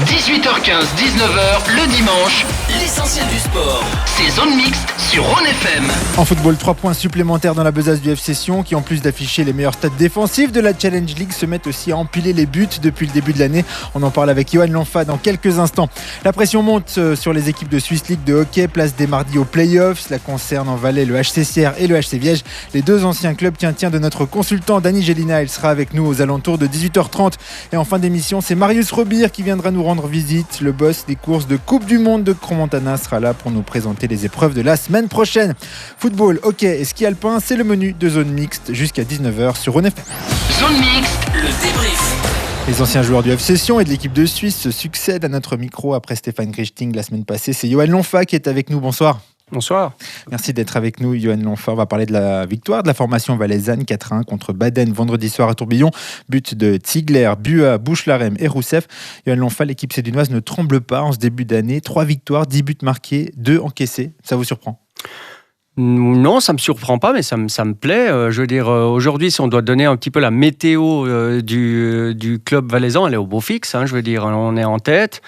18h15, 19h, le dimanche, l'essentiel du sport. C'est Zone Mixte sur Rhône FM. En football, 3 points supplémentaires dans la besace du FC Sion qui, en plus d'afficher les meilleurs stats défensifs de la Challenge League, se mettent aussi à empiler les buts depuis le début de l'année. On en parle avec Johan Lanfa dans quelques instants. La pression monte sur les équipes de Swiss League de hockey. Place dès mardi aux playoffs. Cela concerne en Valais le HC Sierre et le HC Viège. Les deux anciens clubs tiens de notre consultant Dani Gélina. Il sera avec nous aux alentours de 18h30. Et en fin d'émission, c'est Marius Robir qui viendra nous rendre visite. Le boss des courses de Coupe du Monde de Crans-Montana sera là pour nous présenter les épreuves de la semaine prochaine. Football, hockey et ski alpin, c'est le menu de Zone Mixte jusqu'à 19h sur Rhône FM. Zone Mixte, le débrief. Les anciens joueurs du FC Sion et de l'équipe de Suisse se succèdent à notre micro après Stéphane Grichting la semaine passée. C'est Johan Lanfa qui est avec nous. Bonsoir. Bonsoir. Merci d'être avec nous, Johan Lanfa. On va parler de la victoire de la formation valaisanne 4-1 contre Baden vendredi soir à Tourbillon. But de Ziegler, Buat, Bouchelarem et Rousseff. Johan Lanfa, l'équipe sédunoise ne tremble pas en ce début d'année. 3 victoires, 10 buts marqués, 2 encaissés. Ça vous surprend ? Non, ça me surprend pas, mais ça me plaît. Je veux dire, aujourd'hui, si on doit donner un petit peu la météo du club valaisan, elle est au beau fixe. Je veux dire, on est en tête.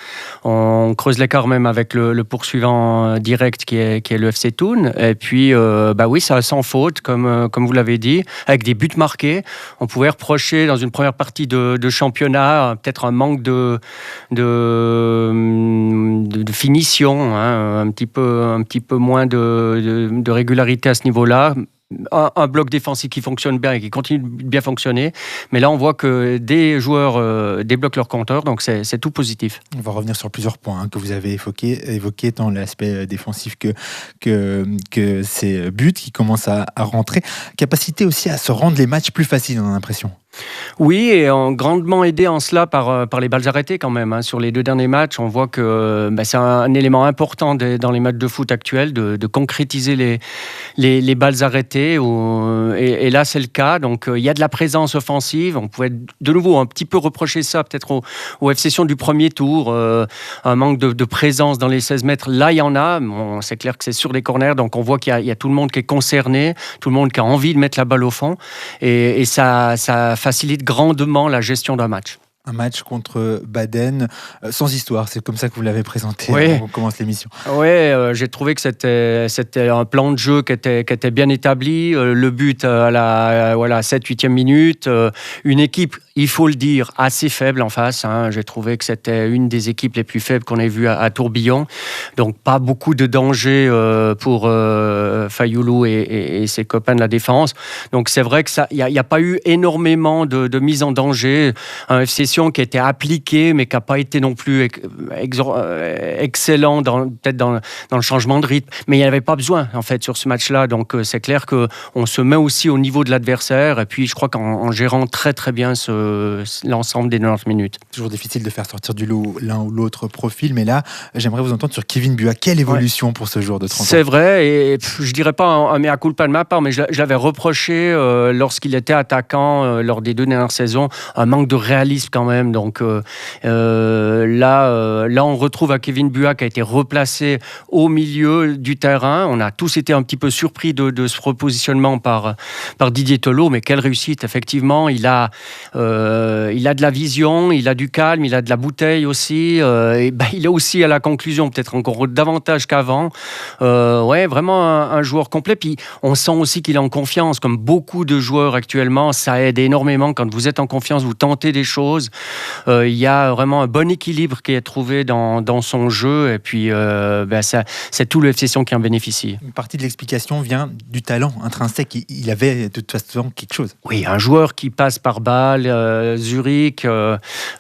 On creuse l'écart même avec le poursuivant direct qui est le FC Thun. Et puis, oui, ça sans faute, comme vous l'avez dit, avec des buts marqués. On pouvait reprocher dans une première partie de championnat peut-être un manque de finition, un petit peu moins de régularité à ce niveau-là. Un bloc défensif qui fonctionne bien et qui continue de bien fonctionner. Mais là, on voit que des joueurs débloquent leur compteur, donc c'est tout positif. On va revenir sur plusieurs points que vous avez évoqués tant l'aspect défensif que ces buts qui commencent à rentrer. Capacité aussi à se rendre les matchs plus faciles, on a l'impression. Oui, et grandement aidé en cela par les balles arrêtées quand même. Sur les 2 derniers matchs, on voit que c'est un élément important dans les matchs de foot actuels de concrétiser les balles arrêtées. Et là, c'est le cas. Donc, il y a de la présence offensive. On pouvait de nouveau un petit peu reprocher ça peut-être au FC Sion du premier tour. Un manque de présence dans les 16 mètres. Là, il y en a. Bon, c'est clair que c'est sur les corners. Donc, on voit qu'il y a tout le monde qui est concerné, tout le monde qui a envie de mettre la balle au fond. Et ça facilite grandement la gestion d'un match. Un match contre Baden sans histoire, c'est comme ça que vous l'avez présenté. Oui. On commence l'émission. Oui, j'ai trouvé que c'était un plan de jeu qui était bien établi. Le but à la 7-8e minute. Une équipe, il faut le dire, assez faible en face. J'ai trouvé que c'était une des équipes les plus faibles qu'on ait vues à Tourbillon. Donc pas beaucoup de danger pour Fayoulou et ses copains de la défense. Donc c'est vrai qu'il n'y a pas eu énormément de mise en danger. Un FC Sion qui a été appliquée, mais qui n'a pas été non plus excellent peut-être dans le changement de rythme. Mais il n'y avait pas besoin, en fait, sur ce match-là. Donc, c'est clair qu'on se met aussi au niveau de l'adversaire. Et puis, je crois qu'en gérant très, très bien l'ensemble des 90 minutes. Toujours difficile de faire sortir du lot l'un ou l'autre profil. Mais là, j'aimerais vous entendre sur Kevin Buat. Quelle évolution pour ce joueur de 30 ans ? C'est vrai. Et je ne dirais pas un mea culpa de ma part, mais je l'avais reproché lorsqu'il était attaquant lors des 2 dernières saisons. Un manque de réalisme quand même. Donc là, on retrouve à Kevin Buat qui a été replacé au milieu du terrain. On a tous été un petit peu surpris de ce repositionnement par Didier Thelot, mais quelle réussite, effectivement. Il a de la vision, il a du calme, il a de la bouteille aussi. Il est aussi à la conclusion, peut-être encore davantage qu'avant. Vraiment un joueur complet. Puis on sent aussi qu'il est en confiance, comme beaucoup de joueurs actuellement. Ça aide énormément quand vous êtes en confiance, vous tentez des choses. Il y a vraiment un bon équilibre qui est trouvé dans son jeu. Et puis, c'est tout le FC Sion qui en bénéficie. Une partie de l'explication vient du talent intrinsèque. Il avait de toute façon quelque chose. Oui, un joueur qui passe par Bâle, Zurich.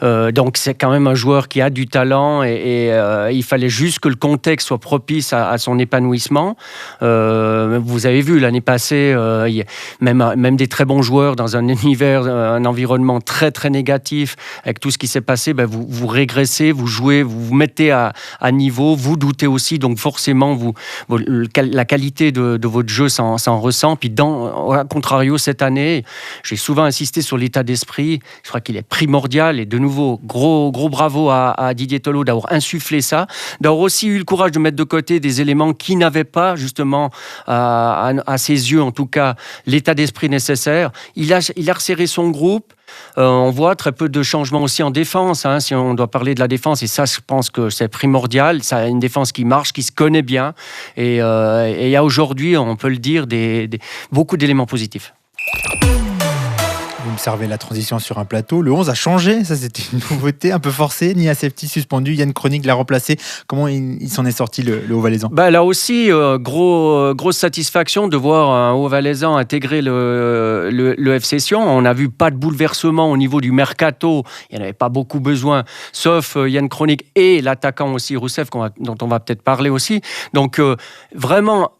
Donc, c'est quand même un joueur qui a du talent. Et il fallait juste que le contexte soit propice à son épanouissement. Vous avez vu, l'année passée, il y a même des très bons joueurs dans un univers, un environnement très, très négatif. Avec tout ce qui s'est passé, vous régressez, vous jouez, vous vous mettez à niveau, vous doutez aussi, donc forcément, la qualité de votre jeu s'en ressent. Puis, à contrario, cette année, j'ai souvent insisté sur l'état d'esprit. Je crois qu'il est primordial. Et de nouveau, gros bravo à Didier Thelot d'avoir insufflé ça, d'avoir aussi eu le courage de mettre de côté des éléments qui n'avaient pas, justement, à ses yeux, en tout cas, l'état d'esprit nécessaire. Il a resserré son groupe. On voit très peu de changements aussi en défense, si on doit parler de la défense, et ça je pense que c'est primordial. Ça a une défense qui marche, qui se connaît bien, et il y a aujourd'hui, on peut le dire, beaucoup d'éléments positifs. Vous me servez la transition sur un plateau. Le 11 a changé, ça c'était une nouveauté un peu forcée. Nia Sefti suspendu, Yann Kronig l'a remplacé. Comment il s'en est sorti le Haut-Valaisan ? Là aussi, grosse satisfaction de voir un Haut-Valaisan intégrer le FC Sion. On n'a vu pas de bouleversement au niveau du mercato. Il n'y en avait pas beaucoup besoin, sauf Yann Kronig et l'attaquant aussi Rousseff, dont on va peut-être parler aussi. Donc vraiment,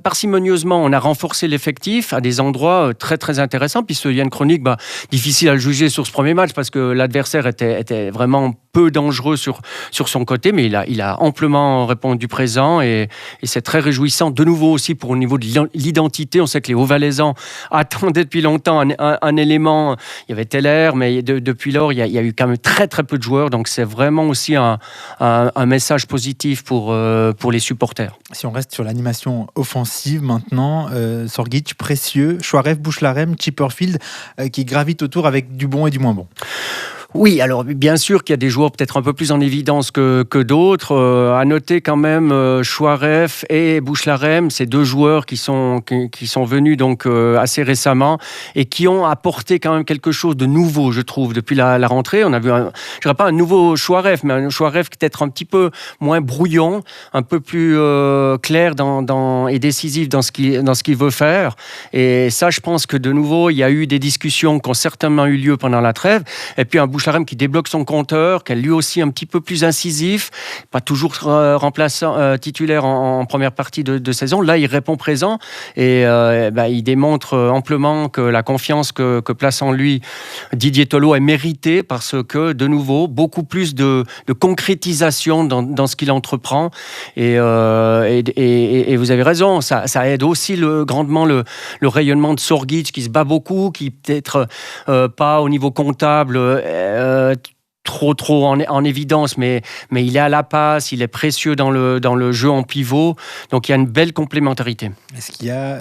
parcimonieusement, on a renforcé l'effectif à des endroits très très intéressants. Puis ce Yann Kronig, difficile à le juger sur ce premier match parce que l'adversaire était vraiment peu dangereux sur son côté, mais il a amplement répondu présent et c'est très réjouissant. De nouveau aussi pour au niveau de l'identité, on sait que les Hauts-Valaisans attendaient depuis longtemps un élément. Il y avait Teller, mais depuis lors, il y a eu quand même très très peu de joueurs, donc c'est vraiment aussi un message positif pour les supporters. Si on reste sur l'animation offensive maintenant, Sorgic, Précieux, Chouaref, Bouchlarem, Chipperfield qui gravitent autour avec du bon et du moins bon. Oui, alors bien sûr qu'il y a des joueurs peut-être un peu plus en évidence que d'autres. À noter quand même Chouaref et Bouchlarem, ces deux joueurs qui sont venus donc assez récemment et qui ont apporté quand même quelque chose de nouveau, je trouve, depuis la rentrée. On a vu, je dirais pas un nouveau Chouaref, mais un Chouaref peut-être un petit peu moins brouillon, un peu plus clair et décisif dans ce qu'il veut faire. Et ça, je pense que de nouveau, il y a eu des discussions qui ont certainement eu lieu pendant la trêve. Et puis un Bouchlarem qui débloque son compteur, qui est lui aussi un petit peu plus incisif, pas toujours remplaçant titulaire en première partie de saison. Là, il répond présent et il démontre amplement que la confiance que place en lui Didier Tolo est méritée parce que, de nouveau, beaucoup plus de concrétisation dans ce qu'il entreprend. Et vous avez raison, ça aide aussi grandement le rayonnement de Sorgic qui se bat beaucoup, qui peut-être pas au niveau comptable trop en évidence, mais il est à la passe, il est précieux dans le jeu en pivot, donc il y a une belle complémentarité. Est-ce qu'il y a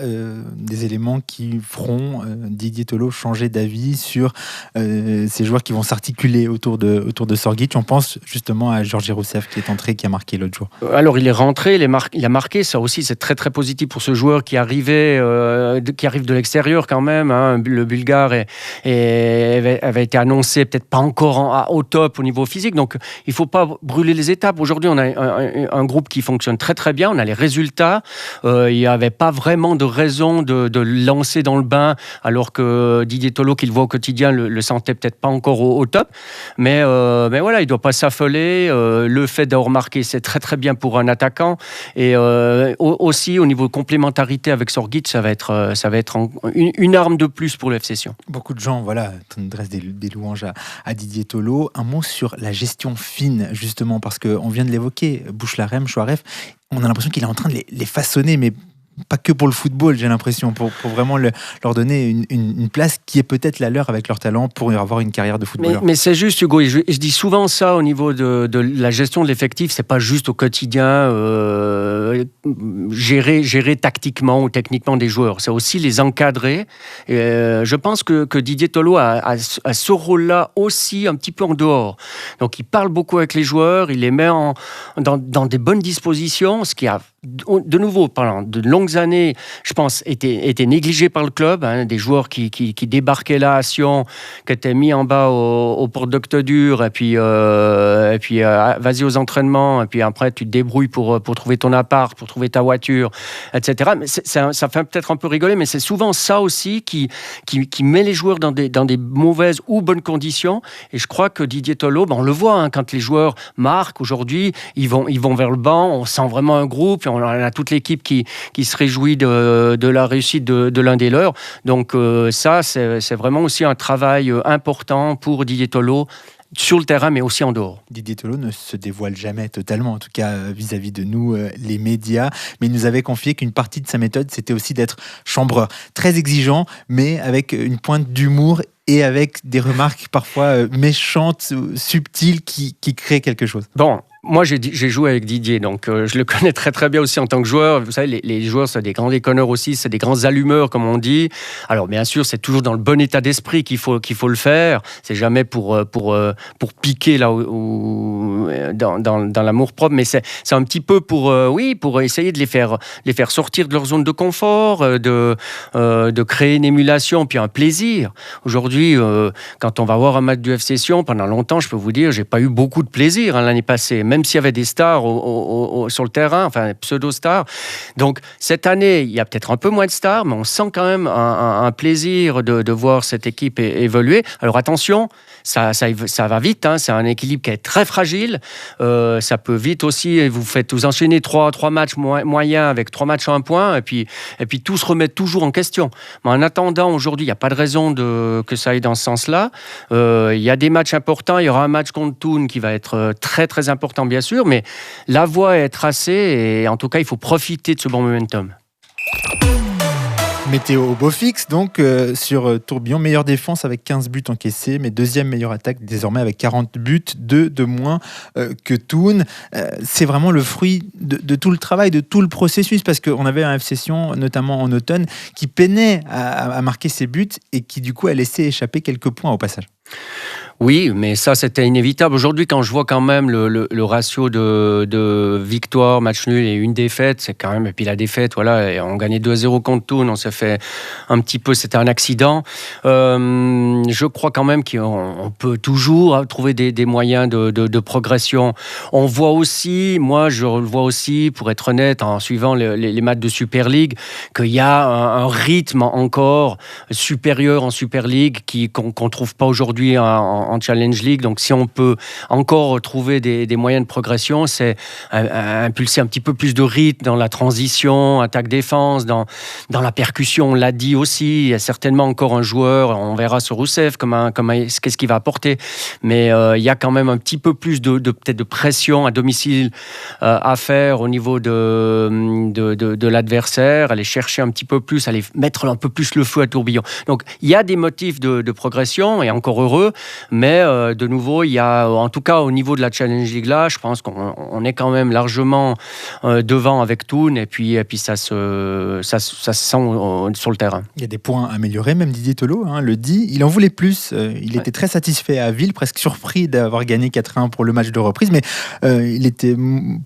des éléments qui feront Didier Tolo changer d'avis sur ces joueurs qui vont s'articuler autour de Sorgic? On pense justement à Georgi Rousseff qui est entré, qui a marqué l'autre jour. Alors il est rentré, il a marqué, ça aussi c'est très très positif pour ce joueur qui arrive de l'extérieur quand même, le Bulgare avait été annoncé peut-être pas encore au top au niveau physique, donc il ne faut pas brûler les étapes. Aujourd'hui, on a un groupe qui fonctionne très très bien, on a les résultats, il n'y avait pas vraiment de raison de lancer dans le bain, alors que Didier Tolo, qui le voit au quotidien, le sentait peut-être pas encore au top, mais voilà, il ne doit pas s'affoler. Le fait d'avoir marqué, c'est très très bien pour un attaquant, et aussi au niveau complémentarité avec Sorgic, ça va être une arme de plus pour le FC Sion. Beaucoup de gens dressent des louanges à Didier Tolo. Un mot sur la gestion fine, justement, parce qu'on vient de l'évoquer, Bouchlarem, Chouaref, on a l'impression qu'il est en train de les façonner, mais pas que pour le football, j'ai l'impression, pour vraiment leur donner une place qui est peut-être la leur avec leur talent pour avoir une carrière de footballeur. Mais c'est juste, Hugo, et je dis souvent ça au niveau de la gestion de l'effectif, c'est pas juste au quotidien gérer tactiquement ou techniquement des joueurs, c'est aussi les encadrer. Je pense que Didier Tolo a ce rôle-là aussi un petit peu en dehors. Donc il parle beaucoup avec les joueurs, il les met dans des bonnes dispositions, ce qui a de nouveau, pendant de longues années, je pense, était négligé par le club. Des joueurs qui débarquaient là à Sion, qui étaient mis en bas au port d'Octodur, et puis vas-y aux entraînements, et puis après tu te débrouilles pour trouver ton appart, pour trouver ta voiture, etc. Mais ça fait peut-être un peu rigoler, mais c'est souvent ça aussi qui met les joueurs dans des mauvaises ou bonnes conditions. Et je crois que Didier Tolo, on le voit, quand les joueurs marquent aujourd'hui, ils vont vers le banc, on sent vraiment un groupe, et on a toute l'équipe qui se réjouit de la réussite de l'un des leurs. Donc ça, c'est vraiment aussi un travail important pour Didier Tolo, sur le terrain, mais aussi en dehors. Didier Tolo ne se dévoile jamais totalement, en tout cas vis-à-vis de nous, les médias, mais il nous avait confié qu'une partie de sa méthode, c'était aussi d'être chambreur. Très exigeant, mais avec une pointe d'humour et avec des remarques parfois méchantes, subtiles, qui créent quelque chose. Bon, Moi, j'ai joué avec Didier, donc je le connais très très bien aussi en tant que joueur. Vous savez, les joueurs, c'est des grands déconneurs aussi, c'est des grands allumeurs, comme on dit. Alors, bien sûr, c'est toujours dans le bon état d'esprit qu'il faut le faire. C'est jamais pour piquer là dans l'amour-propre, mais c'est un petit peu pour essayer de les faire sortir de leur zone de confort, de créer une émulation, puis un plaisir. Aujourd'hui, quand on va voir un match du FC Sion, pendant longtemps, je peux vous dire, j'ai pas eu beaucoup de plaisir l'année passée, même s'il y avait des stars sur le terrain, enfin pseudo-stars. Donc cette année, il y a peut-être un peu moins de stars, mais on sent quand même un plaisir de voir cette équipe évoluer. Alors attention, ça va vite, hein, c'est un équilibre qui est très fragile. Ça peut vite aussi, vous enchaînez trois matchs moyens avec 3 matchs à 1 point, et puis tout se remet toujours en question. Mais en attendant, aujourd'hui, il n'y a pas de raison que ça aille dans ce sens-là. Il y a des matchs importants, il y aura un match contre Thun qui va être très très important bien sûr, mais la voie est tracée et en tout cas il faut profiter de ce bon momentum. Météo au beau fixe, donc sur Tourbillon, meilleure défense avec 15 buts encaissés, mais deuxième meilleure attaque désormais avec 40 buts, 2 de moins que Thun. C'est vraiment le fruit de tout le travail, de tout le processus, parce qu'on avait un FC Sion, notamment en automne, qui peinait à marquer ses buts et qui du coup a laissé échapper quelques points au passage. Oui, mais ça, c'était inévitable. Aujourd'hui, quand je vois quand même le ratio de victoire, match nul et une défaite, c'est quand même... Et puis la défaite, voilà, on gagnait 2-0 contre Thun, on s'est fait un petit peu... C'était un accident. Je crois quand même qu'on peut toujours trouver des moyens de progression. On voit aussi, moi, je le vois aussi, pour être honnête, en suivant les matchs de Super League, qu'il y a un rythme encore supérieur en Super League qu'on trouve pas aujourd'hui en Challenge League. Donc si on peut encore trouver des moyens de progression, c'est impulser un petit peu plus de rythme dans la transition, attaque-défense, dans la percussion. On l'a dit aussi, il y a certainement encore un joueur, on verra sur Rousseff qu'est-ce qu'il va apporter, mais il y a quand même un petit peu plus peut-être de pression à domicile à faire au niveau de l'adversaire, aller chercher un petit peu plus, aller mettre un peu plus le feu à Tourbillon. Donc il y a des motifs de progression, et encore heureux, mais de nouveau, il y a, en tout cas au niveau de la Challenge League là, je pense qu'on est quand même largement devant avec Thun, et puis ça se sent sur le terrain. Il y a des points améliorés, même Didier Tolo le dit, il en voulait plus, il était très satisfait à Ville, presque surpris d'avoir gagné 4-1 pour le match de reprise, mais il était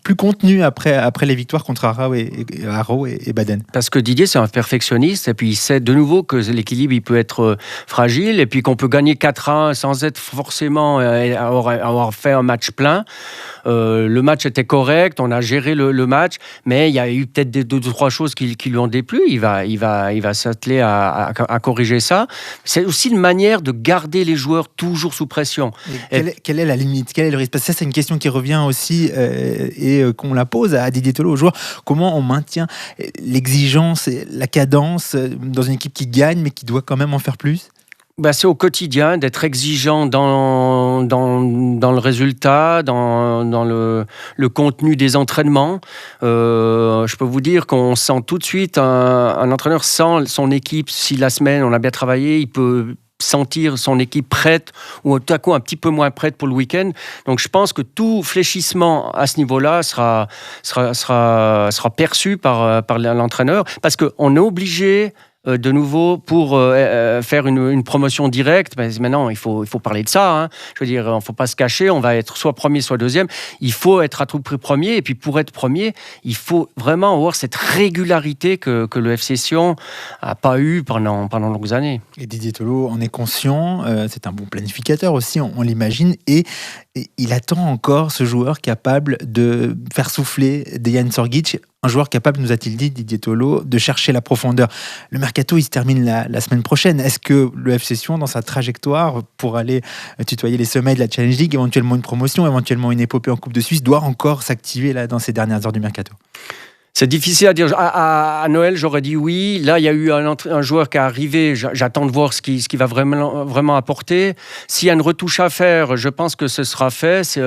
plus contenu après les victoires contre Arau et Baden. Parce que Didier, c'est un perfectionniste, et puis il sait de nouveau que l'équilibre il peut être fragile, et puis qu'on peut gagner 4-1 sans être forcément avoir fait un match plein. Le match était correct, on a géré le match, mais il y a eu peut-être 2-3 choses qui lui ont déplu. Il va s'atteler à corriger ça. C'est aussi une manière de garder les joueurs toujours sous pression. Quelle est la limite ? Quel est le risque ? Parce que ça, c'est une question qui revient aussi et qu'on la pose à Didier Tolo, aux joueurs. Comment on maintient l'exigence et la cadence dans une équipe qui gagne, mais qui doit quand même en faire plus ? C'est au quotidien d'être exigeant dans le résultat, dans le contenu des entraînements. Je peux vous dire qu'on sent tout de suite un entraîneur sent son équipe. Si la semaine on a bien travaillé, il peut sentir son équipe prête ou tout à coup un petit peu moins prête pour le week-end. Donc je pense que tout fléchissement à ce niveau-là sera perçu par l'entraîneur, parce qu'on est obligé de nouveau pour faire une promotion directe. Mais maintenant il faut parler de ça, hein. Je veux dire, il ne faut pas se cacher, on va être soit premier soit deuxième, il faut être à tout prix premier, et puis pour être premier il faut vraiment avoir cette régularité que le FC Sion n'a pas eu pendant de longues années. Et Didier Tolo en est conscient, c'est un bon planificateur aussi, on l'imagine, et il attend encore ce joueur capable de faire souffler Dejan Sorgic, un joueur capable, nous a-t-il dit Didier Tolo, de chercher la profondeur. Le mercato, il se termine la semaine prochaine. Est-ce que le FC Sion, dans sa trajectoire pour aller tutoyer les sommets de la Challenge League, éventuellement une promotion, éventuellement une épopée en Coupe de Suisse, doit encore s'activer là dans ces dernières heures du mercato ? C'est difficile à dire. À Noël, j'aurais dit oui. Là, il y a eu un joueur qui est arrivé. J'attends de voir ce qui va vraiment apporter. S'il y a une retouche à faire, je pense que ce sera fait.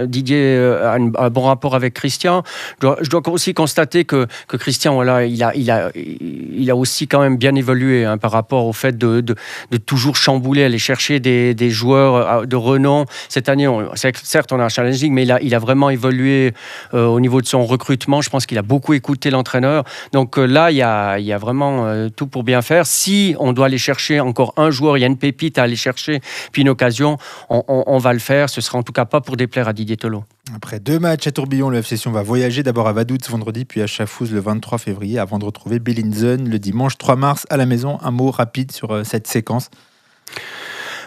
Didier a un bon rapport avec Christian. Je dois aussi constater que Christian, voilà, il a aussi quand même bien évolué par rapport au fait de toujours chambouler, aller chercher des joueurs de renom. Cette année, certes, on a un Challenge League, mais il a vraiment évolué au niveau de son recrutement. Je pense qu'il a beaucoup écouté l'entraîneur. Donc là, il y a vraiment tout pour bien faire. Si on doit aller chercher encore un joueur, il y a une pépite à aller chercher, puis une occasion, on va le faire. Ce sera en tout cas pas pour déplaire à Didier Thelot. Après 2 matchs à Tourbillon, le FC Sion va voyager d'abord à Vaduz vendredi, puis à Chafouz le 23 février, avant de retrouver Bellinzone le dimanche 3 mars à la maison. Un mot rapide sur cette séquence.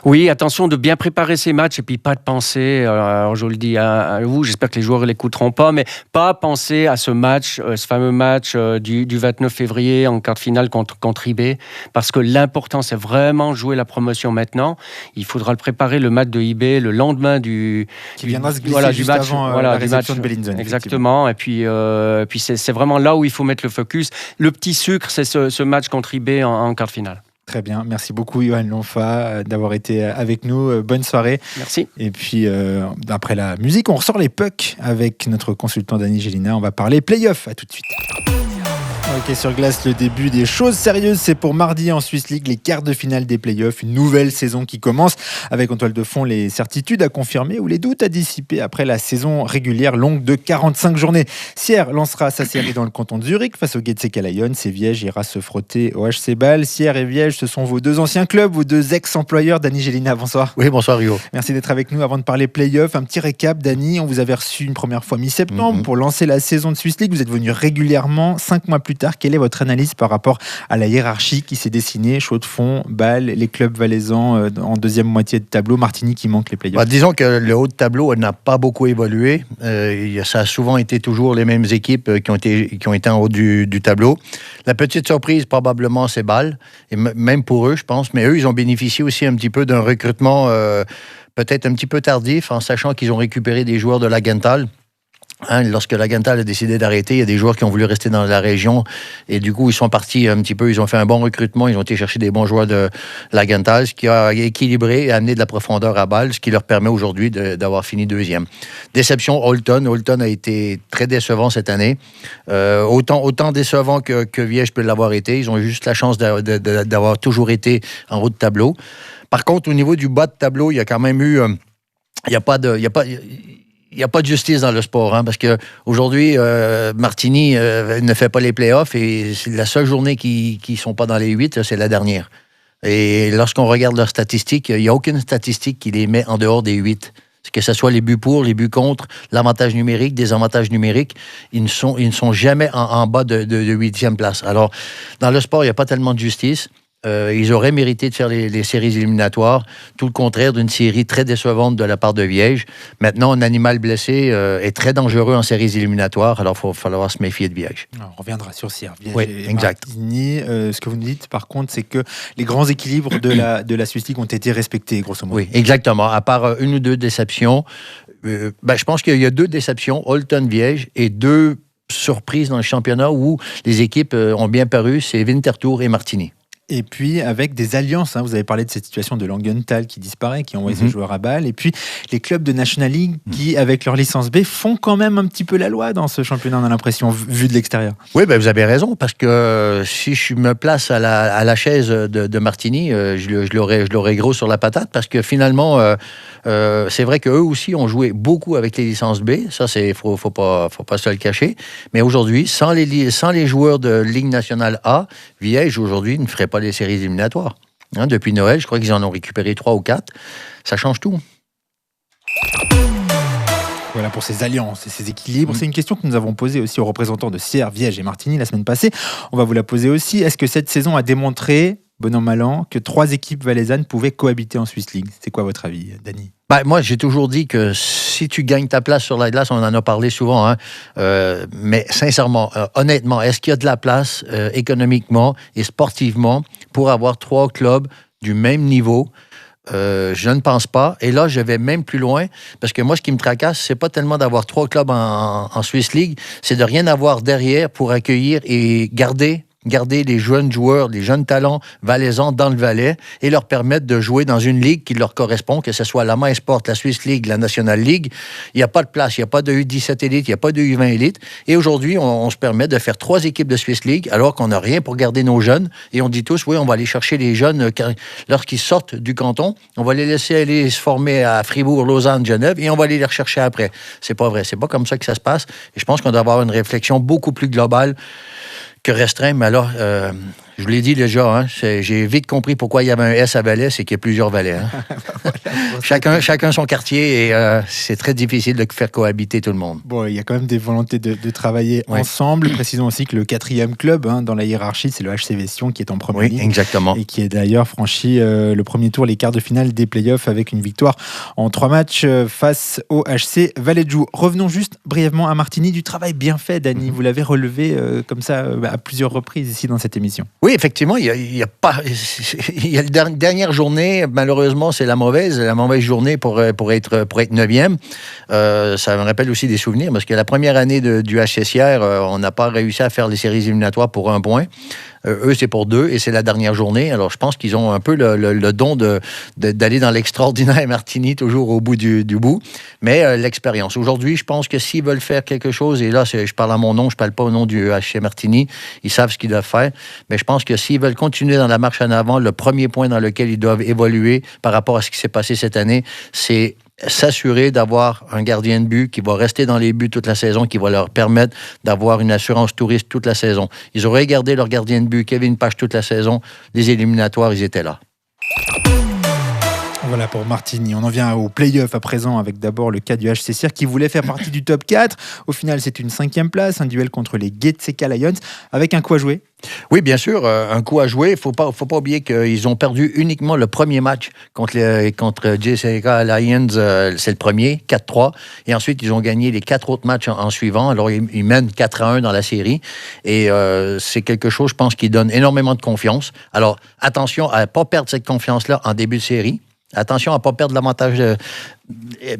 Oui, attention de bien préparer ces matchs et puis pas de penser, alors je le dis à vous, j'espère que les joueurs ne l'écouteront pas, mais pas penser à ce match, ce fameux match du 29 février en quart de finale contre IB, parce que l'important c'est vraiment jouer la promotion maintenant. Il faudra le préparer, le match de IB, le lendemain qui viendra se glisser juste match, avant la réception de Bellinzone. Exactement, et puis c'est vraiment là où il faut mettre le focus. Le petit sucre, c'est ce match contre IB en quart de finale. Très bien, merci beaucoup Johan Lonfa d'avoir été avec nous. Bonne soirée. Merci. Et puis après la musique, on ressort les pucks avec notre consultant Dani Gélina. On va parler play-off. À tout de suite. Ok, sur glace, le début des choses sérieuses, c'est pour mardi en Swiss League, les quarts de finale des playoffs, une nouvelle saison qui commence avec en toile de fond les certitudes à confirmer ou les doutes à dissiper après la saison régulière longue de 45 journées. Sierre lancera sa série dans le canton de Zurich face au GC Lions et Viège ira se frotter au HC Bâle. Sierre et Viège, ce sont vos 2 anciens clubs, vos 2 ex-employeurs. Dani Gélina, bonsoir. Oui, bonsoir Rio. Merci d'être avec nous. Avant de parler playoff, un petit récap. Dani, on vous avait reçu une première fois mi-septembre pour lancer la saison de Swiss League. Vous êtes venu régulièrement 5 mois plus tard. Quelle est votre analyse par rapport à la hiérarchie qui s'est dessinée? Chaux-de-Fonds, Bâle, les clubs valaisans en deuxième moitié de tableau, Martigny qui manque les playoffs. Disons que le haut de tableau n'a pas beaucoup évolué. Ça a souvent été toujours les mêmes équipes qui ont été en haut du tableau. La petite surprise, probablement, c'est Bâle. Et même pour eux, je pense. Mais eux, ils ont bénéficié aussi un petit peu d'un recrutement peut-être un petit peu tardif, en sachant qu'ils ont récupéré des joueurs de Lagenthal. Lorsque Lagenthal a décidé d'arrêter, il y a des joueurs qui ont voulu rester dans la région et du coup, ils sont partis un petit peu, ils ont fait un bon recrutement, ils ont été chercher des bons joueurs de Lagenthal, ce qui a équilibré et amené de la profondeur à Bâle, ce qui leur permet aujourd'hui d'avoir fini 2e. Déception, Holton. Holton a été très décevant cette année. Autant décevant que Viège peut l'avoir été. Ils ont juste la chance d'avoir toujours été en haut de tableau. Par contre, au niveau du bas de tableau, il y a quand même eu... Il n'y a pas de justice dans le sport, parce qu'aujourd'hui, Martigny ne fait pas les playoffs et c'est la seule journée qui ne sont pas dans les 8, c'est la dernière. Et lorsqu'on regarde leurs statistiques, il n'y a aucune statistique qui les met en dehors des 8. Que ce soit les buts pour, les buts contre, l'avantage numérique, désavantage numérique, ils ne sont jamais en bas de 8e place. Alors, dans le sport, il n'y a pas tellement de justice. Ils auraient mérité de faire les séries éliminatoires, tout le contraire d'une série très décevante de la part de Viège. Maintenant, un animal blessé est très dangereux en séries éliminatoires, alors il va falloir se méfier de Viège. Alors, on reviendra sur Sierre, Viège et exact. Martigny. Ce que vous nous dites, par contre, c'est que les grands équilibres de la Swiss League ont été respectés, grosso modo. Oui, exactement. À part une ou deux déceptions, je pense qu'il y a 2 déceptions, Holton-Viège, et 2 surprises dans le championnat où les équipes ont bien paru, c'est Winterthur et Martigny. Et puis avec des alliances, vous avez parlé de cette situation de Langenthal qui disparaît, qui envoie ses joueurs à Bâle, et puis les clubs de National League qui, avec leur licence B, font quand même un petit peu la loi dans ce championnat, on a l'impression, vu de l'extérieur. Oui, vous avez raison, parce que si je me place à la chaise de Martigny, je l'aurais gros sur la patate, parce que finalement, c'est vrai qu'eux aussi ont joué beaucoup avec les licences B, ça, faut pas se le cacher, mais aujourd'hui, sans les joueurs de Ligue nationale A, Viège, aujourd'hui, ne ferait pas les séries éliminatoires. Depuis Noël, je crois qu'ils en ont récupéré 3 ou 4. Ça change tout. Voilà pour ces alliances et ces équilibres. C'est une question que nous avons posée aussi aux représentants de Sierre, Viège et Martigny la semaine passée. On va vous la poser aussi. Est-ce que cette saison a démontré, bon an mal an, que 3 équipes valaisannes pouvaient cohabiter en Swiss League? C'est quoi votre avis, Dani? Moi, j'ai toujours dit que si tu gagnes ta place sur la glace, on en a parlé souvent, mais sincèrement, honnêtement, est-ce qu'il y a de la place économiquement et sportivement pour avoir 3 clubs du même niveau Je ne pense pas. Et là, je vais même plus loin, parce que moi, ce qui me tracasse, c'est pas tellement d'avoir 3 clubs en Swiss League, c'est de rien avoir derrière pour accueillir et garder les jeunes joueurs, les jeunes talents valaisans dans le Valais et leur permettre de jouer dans une ligue qui leur correspond, que ce soit la MySport, la Swiss League, la National League. Il n'y a pas de place, il n'y a pas de U17 élite, il n'y a pas de U20 élite. Et aujourd'hui, on se permet de faire 3 équipes de Swiss League alors qu'on n'a rien pour garder nos jeunes. Et on dit tous, oui, on va aller chercher les jeunes lorsqu'ils sortent du canton. On va les laisser aller se former à Fribourg, Lausanne, Genève et on va aller les rechercher après. C'est pas vrai. C'est pas comme ça que ça se passe. Et je pense qu'on doit avoir une réflexion beaucoup plus globale que restreint, mais alors, je vous l'ai dit déjà, hein, j'ai vite compris pourquoi il y avait un S à Valais, c'est qu'il y a plusieurs Valais. Hein. Voilà, chacun son quartier et c'est très difficile de faire cohabiter tout le monde. Bon, il y a quand même des volontés de travailler ensemble. Précisons aussi que le 4e club dans la hiérarchie, c'est le HCV Sion qui est en première ligue. Exactement. Et qui est d'ailleurs franchi le premier tour, les quarts de finale des playoffs avec une victoire en 3 matchs face au HC Valais-de-Joux. Revenons juste brièvement à Martigny. Du travail bien fait, Dany. Vous l'avez relevé comme ça à plusieurs reprises ici dans cette émission. Oui, effectivement, il y a la dernière journée, malheureusement, c'est la mauvaise journée pour être 9e. Ça me rappelle aussi des souvenirs, parce que la première année du HCCR, on n'a pas réussi à faire les séries éliminatoires pour 1 point. Eux, c'est pour 2 et c'est la dernière journée. Alors, je pense qu'ils ont un peu le don d'aller dans l'extraordinaire Martigny, toujours au bout du bout. Mais l'expérience. Aujourd'hui, je pense que s'ils veulent faire quelque chose, et là, je parle à mon nom, je ne parle pas au nom du HC Martigny, ils savent ce qu'ils doivent faire. Mais je pense que s'ils veulent continuer dans la marche en avant, le premier point dans lequel ils doivent évoluer par rapport à ce qui s'est passé cette année, c'est s'assurer d'avoir un gardien de but qui va rester dans les buts toute la saison, qui va leur permettre d'avoir une assurance touriste toute la saison. Ils auraient gardé leur gardien de but, Kevin Page, toute la saison. Les éliminatoires, ils étaient là. Voilà pour Martigny. On en vient aux play-offs à présent avec d'abord le cas du HC Cyr qui voulait faire partie du top 4. Au final, c'est une 5e place, un duel contre les Getseka Lions avec un coup à jouer. Oui, bien sûr, un coup à jouer. Faut pas oublier qu'ils ont perdu uniquement le premier match contre Getseka Lions, c'est le premier, 4-3. Et ensuite, ils ont gagné les 4 autres matchs en suivant. Alors, ils mènent 4-1 dans la série. Et c'est quelque chose, je pense, qui donne énormément de confiance. Alors, attention à ne pas perdre cette confiance-là en début de série. Attention à ne pas perdre l'avantage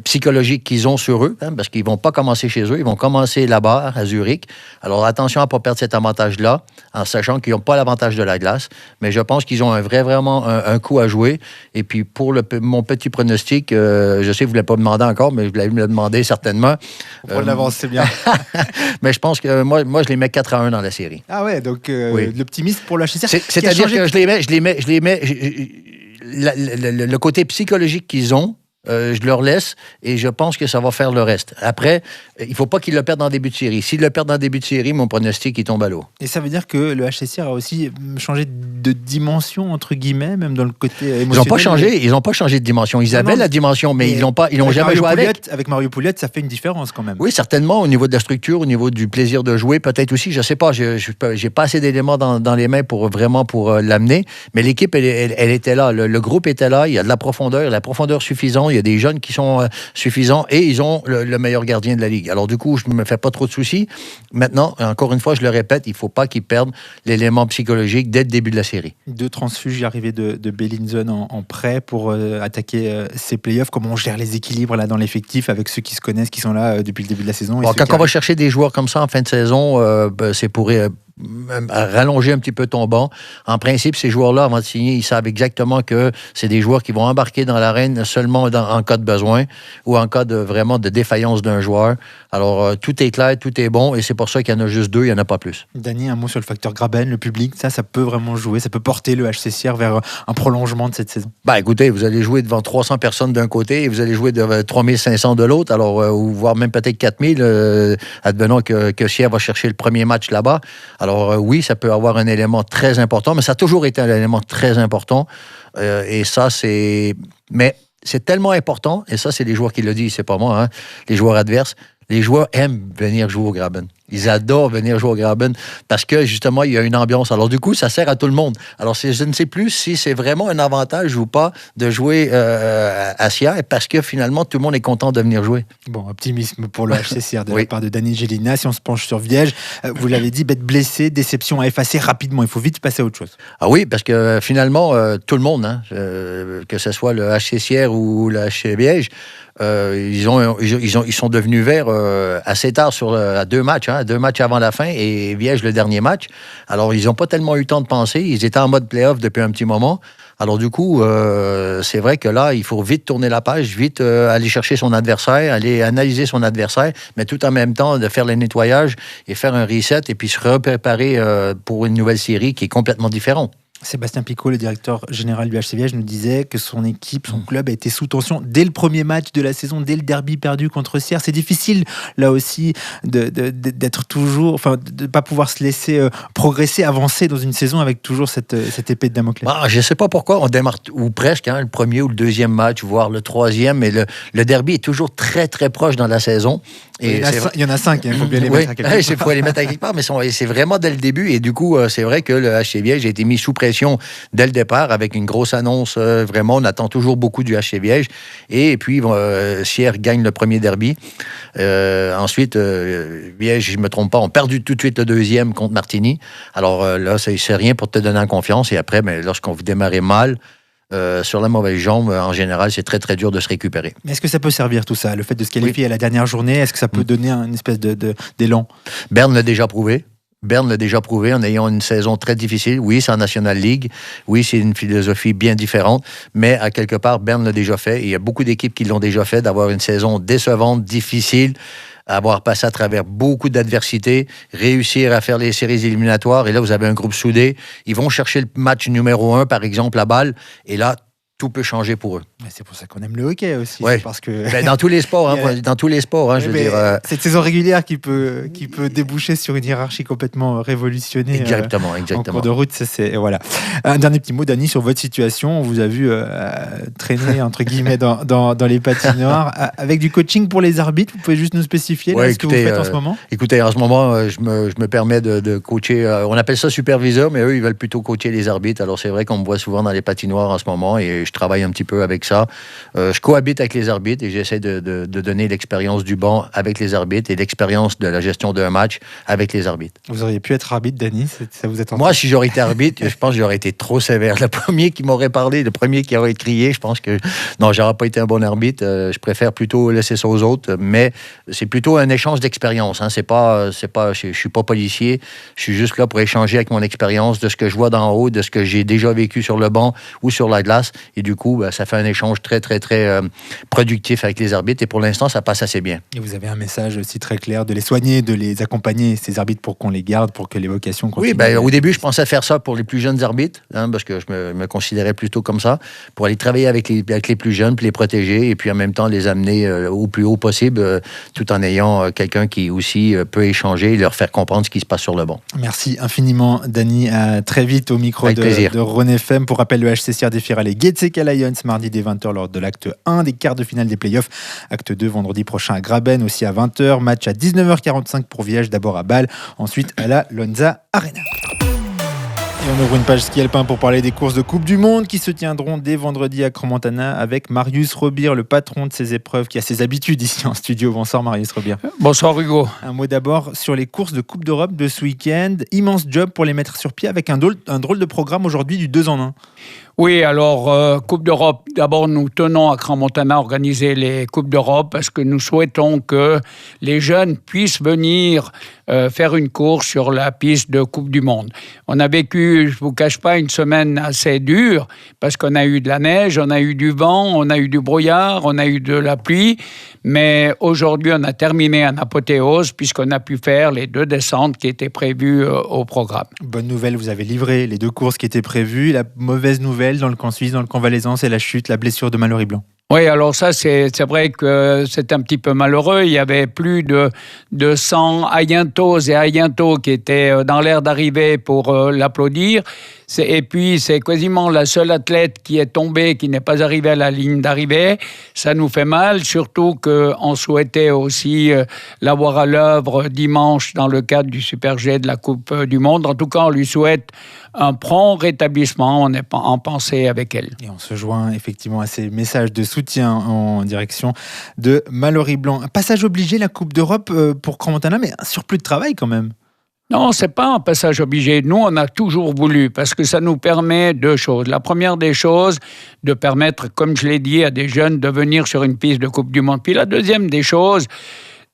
psychologique qu'ils ont sur eux, parce qu'ils ne vont pas commencer chez eux, ils vont commencer là-bas, à Zurich. Alors, attention à ne pas perdre cet avantage-là, en sachant qu'ils n'ont pas l'avantage de la glace. Mais je pense qu'ils ont vraiment un coup à jouer. Et puis, pour mon petit pronostic, je sais que vous ne l'avez pas demandé encore, mais je voulais me le demander certainement. On l'avance, c'est bien. Mais je pense que moi, je les mets 4-1 dans la série. Ah ouais, donc l'optimiste pour le HCR. C'est-à-dire que je les mets le côté psychologique qu'ils ont, je leur laisse et je pense que ça va faire le reste. Après, il ne faut pas qu'ils le perdent en début de série. S'ils le perdent en début de série, mon pronostic, il tombe à l'eau. Et ça veut dire que le HCR a aussi changé de dimension, entre guillemets, même dans le côté émotionnel. Ils n'ont pas changé de dimension. Ils avaient la dimension, mais ils n'ont jamais joué avec. Avec Mario Pouliot, ça fait une différence quand même. Oui, certainement, au niveau de la structure, au niveau du plaisir de jouer, peut-être aussi, je ne sais pas, je n'ai pas assez d'éléments dans les mains pour l'amener, mais l'équipe, elle était là, le groupe était là, il y a de la profondeur suffisante, il y a des jeunes qui sont suffisants et ils ont le meilleur gardien de la Ligue. Alors du coup, je ne me fais pas trop de soucis. Maintenant, encore une fois, je le répète, il ne faut pas qu'ils perdent l'élément psychologique dès le début de la série. 2 transfuges arrivés de Bellinson en prêt pour attaquer ces playoffs. Comment on gère les équilibres là dans l'effectif avec ceux qui se connaissent, qui sont là depuis le début de la saison. Bon, quand on va chercher des joueurs comme ça en fin de saison, c'est pour rallonger un petit peu ton banc. En principe, ces joueurs-là, avant de signer, ils savent exactement que c'est des joueurs qui vont embarquer dans l'arène seulement en cas de besoin ou en cas de défaillance d'un joueur. Alors, tout est clair, tout est bon et c'est pour ça qu'il y en a juste 2, il n'y en a pas plus. Dany, un mot sur le facteur Graben, le public, ça peut vraiment jouer, ça peut porter le HCCR vers un prolongement de cette saison. Écoutez, vous allez jouer devant 300 personnes d'un côté et vous allez jouer devant 3500 de l'autre, alors, ou voire même peut-être 4000, advenant que Sierre va chercher le premier match là-bas. Alors oui, ça peut avoir un élément très important, mais ça a toujours été un élément très important. Et ça, mais c'est tellement important, et ça, c'est les joueurs qui le disent, c'est pas moi, hein, les joueurs adverses. Les joueurs aiment venir jouer au Graben. Ils adorent venir jouer au Graben parce que, justement, il y a une ambiance. Alors, du coup, ça sert à tout le monde. Alors, je ne sais plus si c'est vraiment un avantage ou pas de jouer à Sierre parce que, finalement, tout le monde est content de venir jouer. Bon, optimisme pour le HCCR de la part de Danny Gélina. Si on se penche sur Viège, vous l'avez dit, bête blessée, déception à effacer rapidement. Il faut vite passer à autre chose. Ah oui, parce que, finalement, tout le monde, hein, que ce soit le HCCR ou le HC Viège, ils sont devenus verts assez tard à 2 matchs, 2 matchs avant la fin et Viège le dernier match. Alors, ils n'ont pas tellement eu le temps de penser. Ils étaient en mode play-off depuis un petit moment. Alors, du coup, c'est vrai que là, il faut vite tourner la page, vite aller chercher son adversaire, aller analyser son adversaire, mais tout en même temps de faire le nettoyage et faire un reset et puis se repréparer pour une nouvelle série qui est complètement différente. Sébastien Picot, le directeur général du HC Viège, nous disait que son équipe, son club a été sous tension dès le premier match de la saison, dès le derby perdu contre Sierre. C'est difficile, là aussi, d'être toujours, enfin, de ne pas pouvoir se laisser progresser, avancer dans une saison avec toujours cette épée de Damoclès. Je ne sais pas pourquoi on démarre, ou presque, le premier ou le deuxième match, voire le troisième, mais le derby est toujours très, très proche dans la saison. Et il y en a 5, il faut bien les mettre à quelque part. Il faut les mettre à quelque part, mais c'est vraiment dès le début. Et du coup, c'est vrai que le HC Viège a été mis sous pression dès le départ avec une grosse annonce. Vraiment, on attend toujours beaucoup du HC Viège. Et puis, Sierre gagne le premier derby. Ensuite, Viège, je ne me trompe pas, ont perdu tout de suite le deuxième contre Martigny. Alors là, c'est rien pour te donner en confiance. Et après, lorsqu'on vous démarre mal, sur la mauvaise jambe, en général, c'est très, très dur de se récupérer. Mais est-ce que ça peut servir tout ça, le fait de se qualifier à la dernière journée? Est-ce que ça peut donner une espèce d'élan? Berne l'a déjà prouvé. Berne l'a déjà prouvé en ayant une saison très difficile. Oui, c'est en National League. Oui, c'est une philosophie bien différente. Mais à quelque part, Berne l'a déjà fait. Et il y a beaucoup d'équipes qui l'ont déjà fait, d'avoir une saison décevante, difficile, avoir passé à travers beaucoup d'adversités, réussir à faire les séries éliminatoires. Et là, vous avez un groupe soudé. Ils vont chercher le match numéro 1, par exemple, à Bâle. Et là, tout peut changer pour eux. C'est pour ça qu'on aime le hockey aussi. Ouais. Parce que... dans tous les sports, dans tous les sports, je veux dire. Cette saison régulière qui peut déboucher sur une hiérarchie complètement révolutionnée. Exactement. En cours de route, voilà. Un dernier petit mot, Dany, sur votre situation. On vous a vu traîner entre guillemets dans les patinoires avec du coaching pour les arbitres. Vous pouvez juste nous spécifier ce que vous faites en ce moment? Écoutez, en ce moment, je me permets de coacher. On appelle ça superviseur, mais eux, ils veulent plutôt coacher les arbitres. Alors c'est vrai qu'on me voit souvent dans les patinoires en ce moment et je travaille un petit peu avec ça. Je cohabite avec les arbitres et j'essaie de donner l'expérience du banc avec les arbitres et l'expérience de la gestion d'un match avec les arbitres. Vous auriez pu être arbitre, Dany? Ça vous est Moi, si j'aurais été arbitre, je pense que j'aurais été trop sévère. Le premier qui m'aurait parlé, le premier qui aurait crié, je pense que non, j'aurais pas été un bon arbitre. Je préfère plutôt laisser ça aux autres, mais c'est plutôt un échange d'expérience. C'est pas, je suis pas policier. Je suis juste là pour échanger avec mon expérience de ce que je vois d'en haut, de ce que j'ai déjà vécu sur le banc ou sur la glace. Et du coup, ça fait un échange très, très, très productif avec les arbitres. Et pour l'instant, ça passe assez bien. Et vous avez un message aussi très clair de les soigner, de les accompagner, ces arbitres, pour qu'on les garde, pour que les vocations continuent. Oui, au début, je pensais faire ça pour les plus jeunes arbitres, parce que je me considérais plutôt comme ça, pour aller travailler avec les plus jeunes, puis les protéger, et puis en même temps les amener au plus haut possible, tout en ayant quelqu'un qui aussi peut échanger et leur faire comprendre ce qui se passe sur le banc. Merci infiniment, Dany. À très vite au micro de Rhône FM. Pour rappel, le HCCR défiera les Getseka Lions mardi dès 20h lors de l'acte 1 des quarts de finale des playoffs. Acte 2 vendredi prochain à Graben, aussi à 20h. Match à 19h45 pour Viège, d'abord à Bâle, ensuite à la Lonza Arena. Et on ouvre une page ski alpin pour parler des courses de Coupe du Monde qui se tiendront dès vendredi à Crans-Montana avec Marius Robir, le patron de ces épreuves, qui a ses habitudes ici en studio. Bonsoir Marius Robir. Bonsoir Hugo. Un mot d'abord sur les courses de Coupe d'Europe de ce week-end. Immense job pour les mettre sur pied avec un drôle de programme aujourd'hui du 2 en 1. Oui, alors Coupe d'Europe, d'abord nous tenons à Crans-Montana à organiser les Coupes d'Europe parce que nous souhaitons que les jeunes puissent venir faire une course sur la piste de Coupe du Monde. On a vécu, je ne vous cache pas, une semaine assez dure parce qu'on a eu de la neige, on a eu du vent, on a eu du brouillard, on a eu de la pluie, mais aujourd'hui on a terminé en apothéose puisqu'on a pu faire les 2 descentes qui étaient prévues au programme. Bonne nouvelle, vous avez livré les 2 courses qui étaient prévues. La mauvaise nouvelle dans le camp suisse, dans le camp valaisan, c'est la chute, la blessure de Mallory Blanc. Oui, alors ça, c'est vrai que c'est un petit peu malheureux. Il y avait plus de 100 Aientos et Aientos qui étaient dans l'air d'arriver pour l'applaudir. Et puis, c'est quasiment la seule athlète qui est tombée, qui n'est pas arrivée à la ligne d'arrivée. Ça nous fait mal, surtout qu'on souhaitait aussi l'avoir à l'œuvre dimanche dans le cadre du Super G de la Coupe du Monde. En tout cas, on lui souhaite un prompt rétablissement. On est en pensée avec elle. Et on se joint effectivement à ces messages de soutien en direction de Mallory Blanc. Un passage obligé, la Coupe d'Europe pour Crans-Montana, mais un surplus de travail quand même. Non, c'est pas un passage obligé. Nous, on a toujours voulu, parce que ça nous permet deux choses. La première des choses, de permettre, comme je l'ai dit, à des jeunes de venir sur une piste de Coupe du Monde. Puis la deuxième des choses,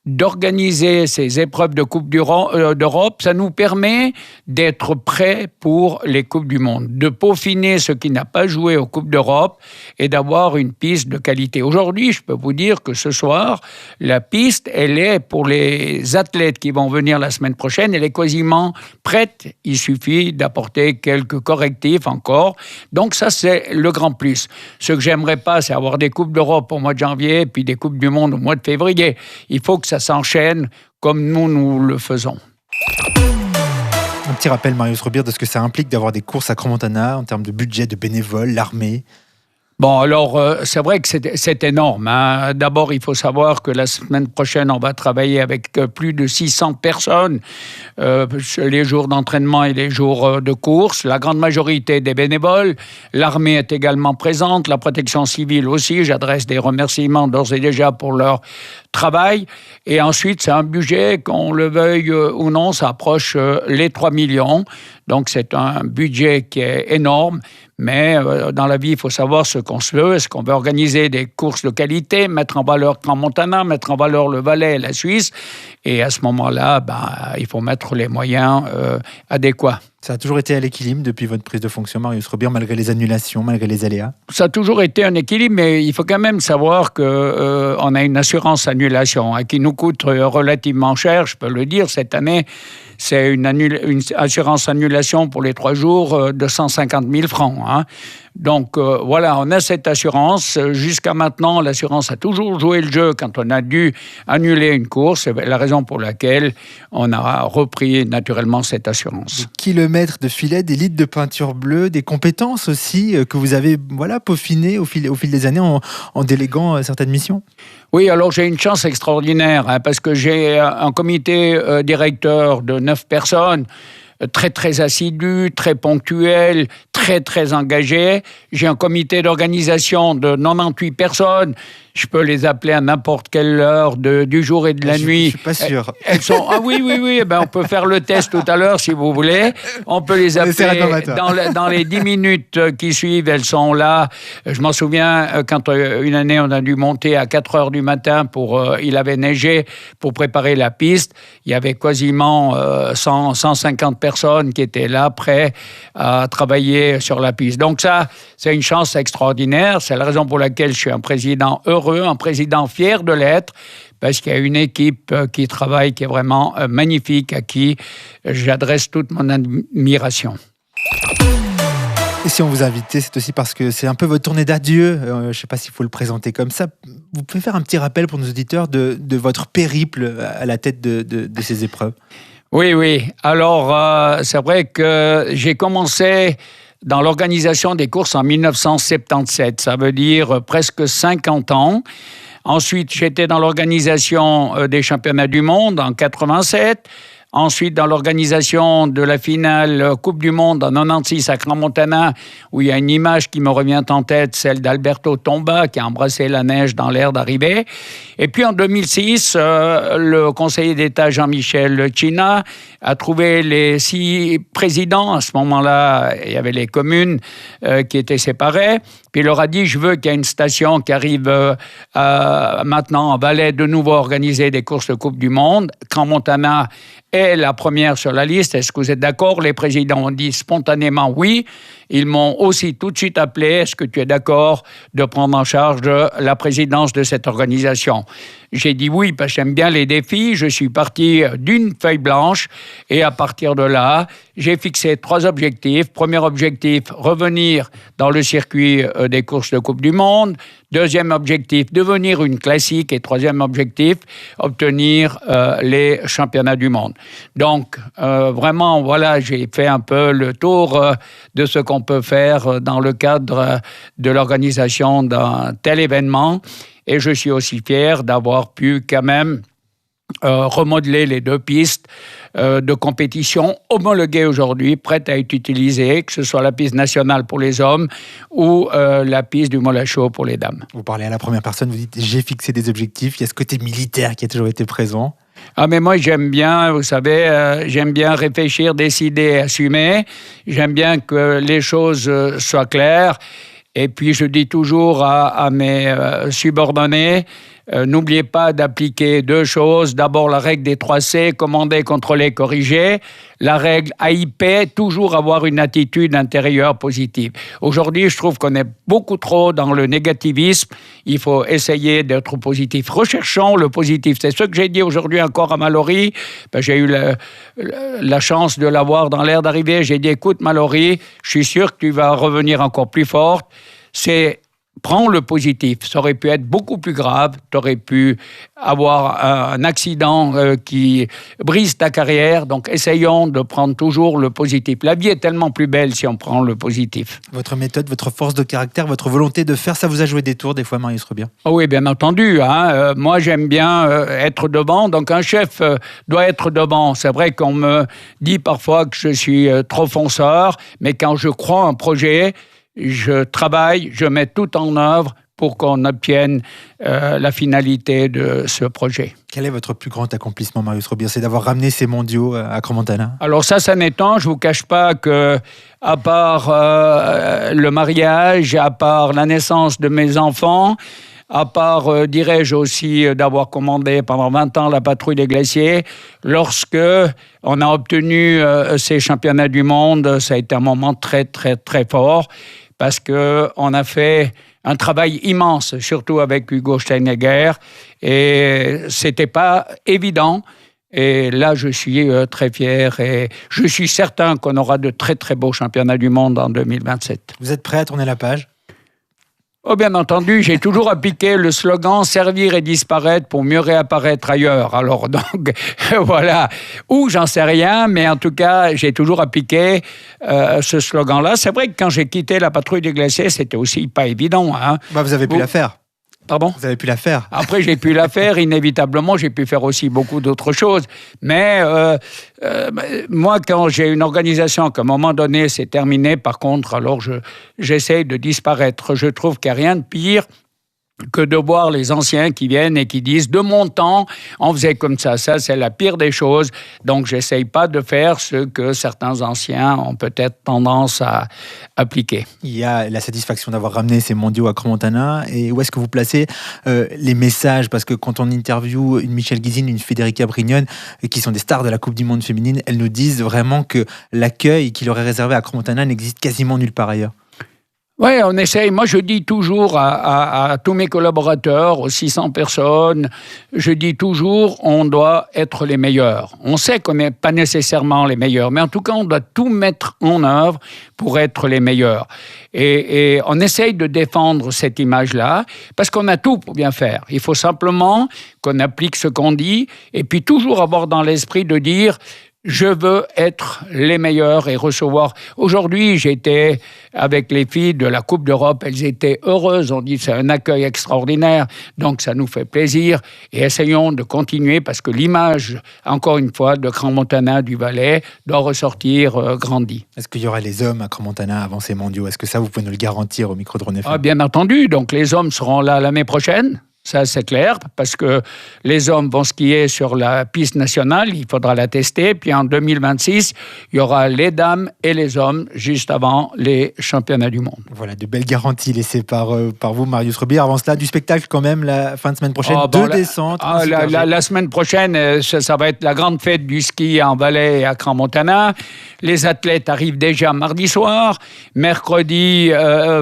d'organiser ces épreuves de Coupe d'Europe, ça nous permet d'être prêts pour les Coupes du Monde, de peaufiner ce qui n'a pas joué aux Coupes d'Europe et d'avoir une piste de qualité. Aujourd'hui, je peux vous dire que ce soir, la piste, elle est pour les athlètes qui vont venir la semaine prochaine, elle est quasiment prête. Il suffit d'apporter quelques correctifs encore. Donc ça, c'est le grand plus. Ce que j'aimerais pas, c'est avoir des Coupes d'Europe au mois de janvier puis des Coupes du Monde au mois de février. Il faut que ça s'enchaîne comme nous le faisons. Un petit rappel, Marius Robir, de ce que ça implique d'avoir des courses à Crans-Montana en termes de budget, de bénévoles, l'armée. Bon, alors, c'est vrai que c'est énorme. Hein. D'abord, il faut savoir que la semaine prochaine, on va travailler avec plus de 600 personnes, les jours d'entraînement et les jours de course. La grande majorité des bénévoles. L'armée est également présente, la protection civile aussi. J'adresse des remerciements d'ores et déjà pour leur travail. Et ensuite, c'est un budget, qu'on le veuille ou non, ça approche les 3 millions. Donc, c'est un budget qui est énorme. Mais dans la vie, il faut savoir ce qu'on se veut. Est-ce qu'on veut organiser des courses de qualité, mettre en valeur Crans-Montana, mettre en valeur le Valais et la Suisse? Et à ce moment-là, il faut mettre les moyens adéquats. Ça a toujours été à l'équilibre depuis votre prise de fonction, Marius Robir, malgré les annulations, malgré les aléas? Ça a toujours été un équilibre, mais il faut quand même savoir qu'on a une assurance annulation qui nous coûte relativement cher, je peux le dire. Cette année, c'est une assurance annulation pour les 3 jours de 150 000 francs. Hein. Donc voilà, on a cette assurance. Jusqu'à maintenant, l'assurance a toujours joué le jeu quand on a dû annuler une course. C'est la raison pour laquelle on a repris naturellement cette assurance. Des kilomètres de filets, des litres de peinture bleue, des compétences aussi que vous avez peaufinées au fil des années en déléguant certaines missions. Oui, alors j'ai une chance extraordinaire parce que j'ai un comité directeur de 9 personnes, très, très assidu, très ponctuel, très, très engagé. J'ai un comité d'organisation de 98 personnes. Je peux les appeler à n'importe quelle heure du jour et de la nuit. Je suis pas sûr. Elles sont... Ah oui. On peut faire le test tout à l'heure si vous voulez. On peut les appeler dans les 10 minutes qui suivent. Elles sont là. Je m'en souviens quand une année on a dû monter à 4 heures du matin il avait neigé pour préparer la piste. Il y avait quasiment 150 personnes qui étaient là prêts à travailler sur la piste. Donc ça, c'est une chance extraordinaire. C'est la raison pour laquelle je suis un président heureux, un président fier de l'être, parce qu'il y a une équipe qui travaille, qui est vraiment magnifique, à qui j'adresse toute mon admiration. Et si on vous invitait, c'est aussi parce que c'est un peu votre tournée d'adieu. Je ne sais pas s'il faut le présenter comme ça. Vous pouvez faire un petit rappel pour nos auditeurs de votre périple à la tête de ces épreuves? Oui. Alors, c'est vrai que j'ai commencé dans l'organisation des courses en 1977. Ça veut dire presque 50 ans. Ensuite, j'étais dans l'organisation des championnats du monde en 87. Ensuite, dans l'organisation de la finale Coupe du Monde en 96 à Crans-Montana, où il y a une image qui me revient en tête, celle d'Alberto Tomba qui a embrassé la neige dans l'air d'arrivée. Et puis en 2006, le conseiller d'État Jean-Michel China a trouvé les 6 présidents. À ce moment-là, il y avait les communes qui étaient séparées. Puis il leur a dit, je veux qu'il y ait une station qui arrive maintenant en Valais de nouveau organiser des courses de Coupe du Monde. Crans-Montana est la première sur la liste. Est-ce que vous êtes d'accord? Les présidents ont dit spontanément oui. Ils m'ont aussi tout de suite appelé. Est-ce que tu es d'accord de prendre en charge la présidence de cette organisation? J'ai dit oui parce que j'aime bien les défis. Je suis parti d'une feuille blanche et à partir de là, j'ai fixé 3 objectifs. Premier objectif, revenir dans le circuit des courses de Coupe du Monde. Deuxième objectif, devenir une classique. Et troisième objectif, obtenir les championnats du monde. Donc, vraiment, voilà, j'ai fait un peu le tour de ce qu'on peut faire dans le cadre de l'organisation d'un tel événement. Et je suis aussi fier d'avoir pu quand même remodeler les 2 pistes de compétition homologuées aujourd'hui, prêtes à être utilisées, que ce soit la piste nationale pour les hommes ou la piste du Molachot pour les dames. Vous parlez à la première personne, vous dites « j'ai fixé des objectifs », il y a ce côté militaire qui a toujours été présent. Ah mais moi j'aime bien, vous savez, j'aime bien réfléchir, décider, assumer. J'aime bien que les choses soient claires. Et puis je dis toujours à mes subordonnés, n'oubliez pas d'appliquer 2 choses. D'abord la règle des 3 C, commander, contrôler, corriger. La règle AIP, toujours avoir une attitude intérieure positive. Aujourd'hui, je trouve qu'on est beaucoup trop dans le négativisme. Il faut essayer d'être positif. Recherchons le positif. C'est ce que j'ai dit aujourd'hui encore à Mallory. J'ai eu la chance de l'avoir dans l'air d'arrivée. J'ai dit, écoute Mallory, je suis sûr que tu vas revenir encore plus forte. Prends le positif. Ça aurait pu être beaucoup plus grave. Tu aurais pu avoir un accident qui brise ta carrière. Donc, essayons de prendre toujours le positif. La vie est tellement plus belle si on prend le positif. Votre méthode, votre force de caractère, votre volonté de faire, ça vous a joué des tours des fois, Marius Robillard? Oh oui, bien entendu. Moi, j'aime bien être devant. Donc, un chef doit être devant. C'est vrai qu'on me dit parfois que je suis trop fonceur. Mais quand je crois en un projet, je travaille, je mets tout en œuvre pour qu'on obtienne la finalité de ce projet. Quel est votre plus grand accomplissement, Marius Robillard? C'est d'avoir ramené ces mondiaux à Crans-Montana? Alors ça n'est un. Je ne vous cache pas que, à part le mariage, à part la naissance de mes enfants, à part, dirais-je aussi, d'avoir commandé pendant 20 ans la patrouille des glaciers, lorsque on a obtenu ces championnats du monde, ça a été un moment très, très, très fort, parce qu'on a fait un travail immense, surtout avec Hugo Steinegger, et c'était pas évident. Et là, je suis très fier et je suis certain qu'on aura de très, très beaux championnats du monde en 2027. Vous êtes prêt à tourner la page? Oh, bien entendu, j'ai toujours appliqué le slogan « Servir et disparaître pour mieux réapparaître ailleurs ». Alors, donc, voilà. Ou j'en sais rien, mais en tout cas, j'ai toujours appliqué ce slogan-là. C'est vrai que quand j'ai quitté la patrouille des glaciers, c'était aussi pas évident. Vous avez pu la faire. Pardon ? Vous avez pu la faire. Après, j'ai pu la faire, inévitablement, j'ai pu faire aussi beaucoup d'autres choses. Mais moi, quand j'ai une organisation qu'à un moment donné, c'est terminé, par contre, alors j'essaie de disparaître. Je trouve qu'il n'y a rien de pire que de voir les anciens qui viennent et qui disent « de mon temps, on faisait comme ça ». Ça, c'est la pire des choses. Donc, j'essaye pas de faire ce que certains anciens ont peut-être tendance à appliquer. Il y a la satisfaction d'avoir ramené ces mondiaux à Crans-Montana. Et où est-ce que vous placez les messages? Parce que quand on interviewe une Michèle Guizine, une Federica Brignone, qui sont des stars de la Coupe du Monde féminine, elles nous disent vraiment que l'accueil qui leur est réservé à Crans-Montana n'existe quasiment nulle part ailleurs. Oui, on essaye. Moi, je dis toujours à tous mes collaborateurs, aux 600 personnes, je dis toujours, on doit être les meilleurs. On sait qu'on n'est pas nécessairement les meilleurs, mais en tout cas, on doit tout mettre en œuvre pour être les meilleurs. Et on essaye de défendre cette image-là, parce qu'on a tout pour bien faire. Il faut simplement qu'on applique ce qu'on dit, et puis toujours avoir dans l'esprit de dire... Je veux être les meilleurs et recevoir. Aujourd'hui, j'étais avec les filles de la Coupe d'Europe. Elles étaient heureuses. On dit c'est un accueil extraordinaire. Donc, ça nous fait plaisir. Et essayons de continuer parce que l'image, encore une fois, de Crans-Montana, du Valais, doit ressortir grandie. Est-ce qu'il y aura les hommes à Crans-Montana avant ces mondiaux? Est-ce que ça, vous pouvez nous le garantir au micro de Ron FM? Bien entendu. Donc, les hommes seront là l'année prochaine. Ça, c'est clair, parce que les hommes vont skier sur la piste nationale, il faudra la tester. Puis en 2026, il y aura les dames et les hommes juste avant les championnats du monde. Voilà, de belles garanties laissées par vous, Marius Robillard. Avant cela, du spectacle quand même, la fin de semaine prochaine, deux descentes. La semaine prochaine, ça va être la grande fête du ski en Valais et à Crans-Montana. Les athlètes arrivent déjà mardi soir. Mercredi,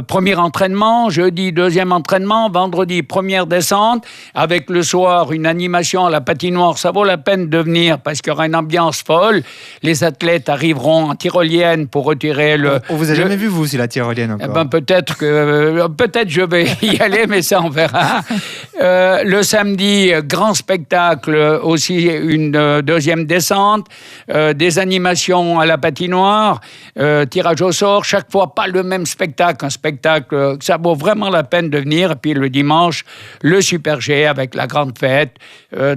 premier entraînement. Jeudi, deuxième entraînement. Vendredi, première descente. descente, avec le soir une animation à la patinoire. Ça vaut la peine de venir parce qu'il y aura une ambiance folle. Les athlètes arriveront en tyrolienne pour retirer le... On vous a jamais vu, vous, si la tyrolienne encore? Peut-être je vais y aller, mais ça, on verra. Le samedi, grand spectacle, aussi une deuxième descente, des animations à la patinoire, tirage au sort, chaque fois pas le même spectacle, un spectacle, ça vaut vraiment la peine de venir. Et puis le dimanche, le Super G avec la grande fête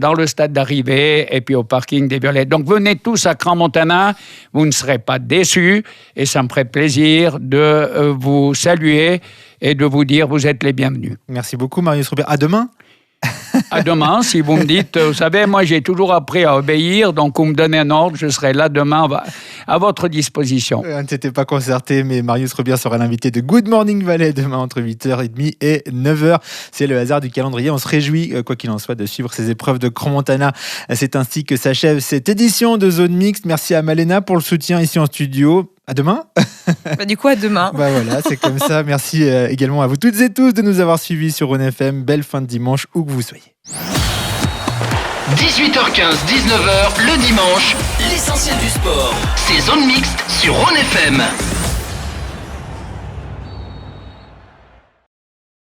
dans le stade d'arrivée et puis au parking des Violettes. Donc venez tous à Crans-Montana, vous ne serez pas déçus et ça me ferait plaisir de vous saluer et de vous dire vous êtes les bienvenus. Merci beaucoup, Marius Robert. À demain. À demain, si vous me dites, vous savez, moi j'ai toujours appris à obéir, donc vous me donnez un ordre, je serai là demain à votre disposition. On ne s'était pas concerté, mais Marius Robert sera l'invité de Good Morning Valley demain entre 8h30 et 9h. C'est le hasard du calendrier. On se réjouit, quoi qu'il en soit, de suivre ces épreuves de Crans-Montana. C'est ainsi que s'achève cette édition de Zone Mixte. Merci à Malena pour le soutien ici en studio. À demain. Du coup, à demain. Voilà, c'est comme ça. Merci également à vous toutes et tous de nous avoir suivis sur Rhône FM. Belle fin de dimanche, où que vous soyez. 18h15, 19h, le dimanche, l'essentiel du sport. C'est Zone Mixte sur Rhône FM.